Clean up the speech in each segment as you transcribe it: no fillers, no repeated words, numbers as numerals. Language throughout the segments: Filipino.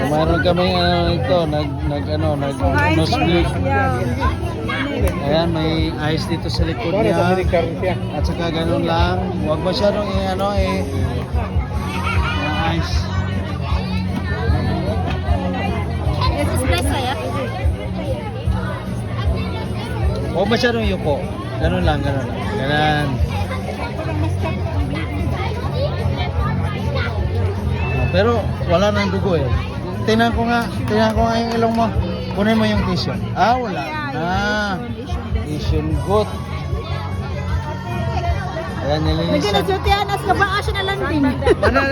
Mayroon kami ito, nag split. Ayan, may ice dito sa likod niya. At saka ganun lang. Huwag masyadong ice. Espresso ya? Huwag masyadong yuko. Ganun lang. Ganun. Pero wala nang dugo eh. Tingnan ko nga yung ilong mo. Kunin mo yung tissue. Wala na. Tissue good. Ayan, nilinisan. Nagkanasutianas ka ba? Asya na lang din. Mader,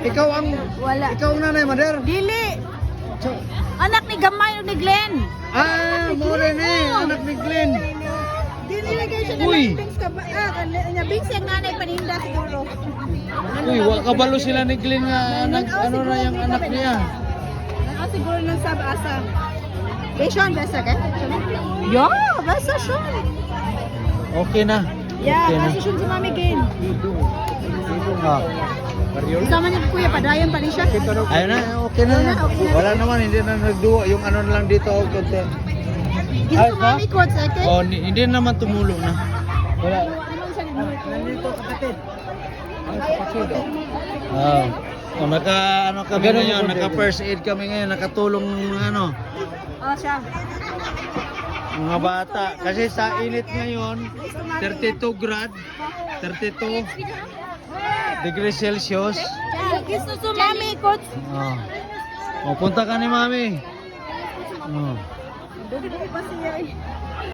ikaw ang Wala. ikaw ang nanay, Mader. Dili. Anak ni Gamay o ni Glenn. More ni, anak ni Glenn. Dili lagay siya na Uy. lang. Bings ka ba? Bings yung nanay paninda siguro. Uy, kabalo sila ni Glenn nga anak, ano na yung anak niya. Siguro nang asa. Sean, basta ka? Yeah, basta Sean. Okay na. Yeah, Okay na. basta Sean si Mami Gain. Ah. Sama niya kuya, padayan pa rin siya. Ayun na, okay na. Wala naman, hindi na nagduwa. Yung ano lang dito, konti. Gito Mami quotes, okay? Oh, hindi naman tumulong na. Wala. Nandito kapatid. Naka kami ngayon, naka first aid kami ngayon, nakatulong Siya. mga bata. Kasi sa init ngayon, 32 grad, 32 degrees Celsius. Gusto to Mami quotes. Punta ka ni Mami. Dugay pa siya.